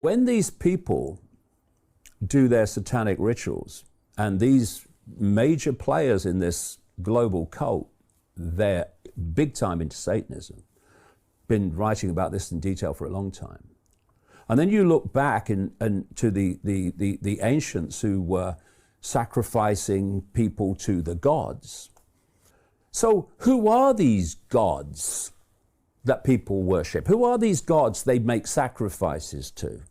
When these people do their satanic rituals, and these major players in this global cult, they're big time into Satanism, been writing about this in detail for a long time. And then you look back to the ancients who were sacrificing people to the gods. So who are these gods that people worship? Who are these gods they make sacrifices to?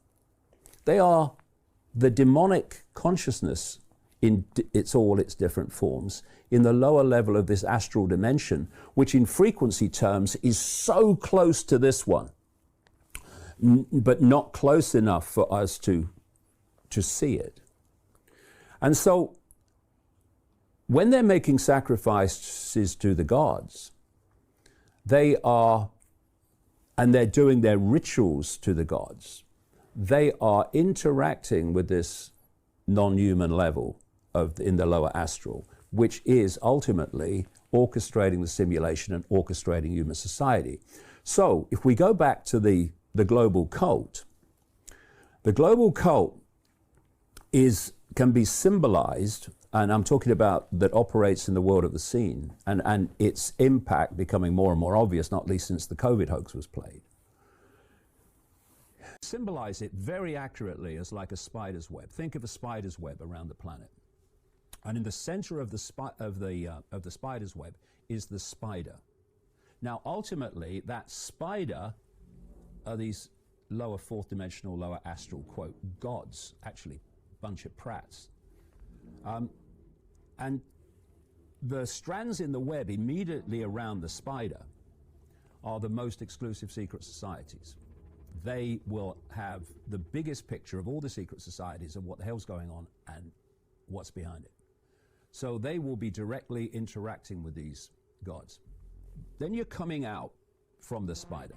They are the demonic consciousness in all its different forms in the lower level of this astral dimension, which in frequency terms is so close to this one, but not close enough for us to see it. And so when they're making sacrifices to the gods, they are, and they're doing their rituals to the gods, they are interacting with this non-human level in the lower astral, which is ultimately orchestrating the simulation and orchestrating human society. So if we go back to the global cult can be symbolized, and I'm talking about that operates in the world of the seen, and its impact becoming more and more obvious, not least since the COVID hoax was played. Symbolize it very accurately as like a spider's web. Think of a spider's web around the planet. And in the center of the spider's web is the spider. Now, ultimately, that spider are these lower fourth dimensional, lower astral, quote, gods, actually, bunch of prats. And the strands in the web immediately around the spider are the most exclusive secret societies. They will have the biggest picture of all the secret societies of what the hell's going on and what's behind it. So they will be directly interacting with these gods. Then you're coming out from the spider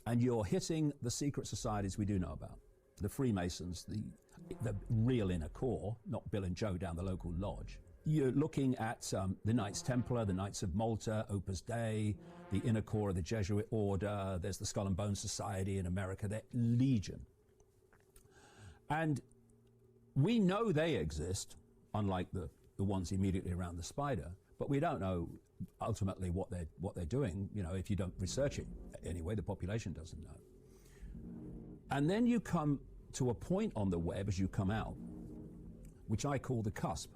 and you're hitting the secret societies we do know about. The Freemasons, the real inner core, not Bill and Joe down the local lodge. You're looking at the Knights Templar, the Knights of Malta, Opus Dei, the inner core of the Jesuit order. There's the Skull and Bones Society in America. They're legion. And we know they exist, unlike the ones immediately around the spider, but we don't know ultimately what they're doing. You know, if you don't research it anyway, the population doesn't know. And then you come to a point on the web as you come out, which I call the cusp.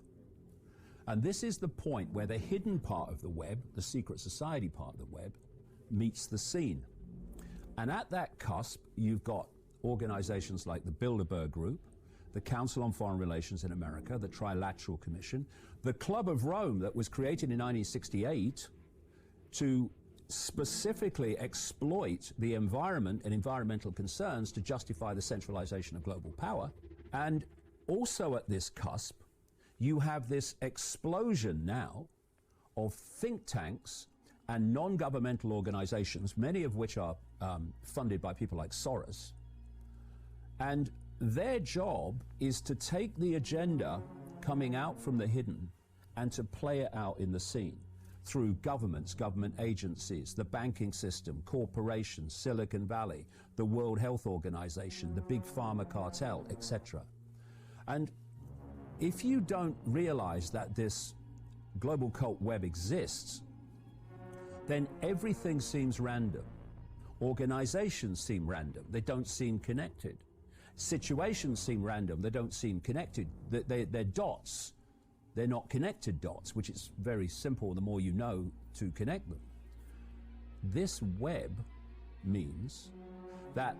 And this is the point where the hidden part of the web, the secret society part of the web, meets the scene. And at that cusp, you've got organizations like the Bilderberg Group, the Council on Foreign Relations in America, the Trilateral Commission, the Club of Rome that was created in 1968 to specifically exploit the environment and environmental concerns to justify the centralization of global power. And also at this cusp, you have this explosion now of think tanks and non-governmental organizations, many of which are funded by people like Soros. And their job is to take the agenda coming out from the hidden and to play it out in the scene through governments, government agencies, the banking system, corporations, Silicon Valley, the World Health Organization, the big pharma cartel, etc. And if you don't realize that this global cult web exists, then everything seems random. Organizations seem random. They don't seem connected. Situations seem random. They don't seem connected. They're dots. They're not connected dots, which is very simple the more you know to connect them. This web means that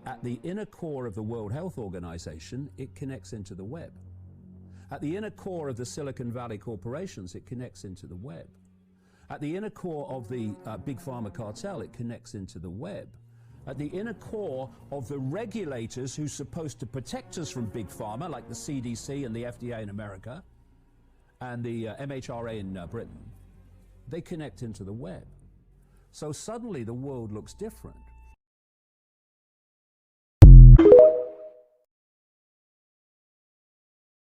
at the inner core of the World Health Organization, it connects into the web. At the inner core of the Silicon Valley corporations, it connects into the web. At the inner core of the big pharma cartel, it connects into the web. At the inner core of the regulators who's supposed to protect us from big pharma, like the CDC and the FDA in America, and the MHRA in Britain, they connect into the web. So suddenly the world looks different.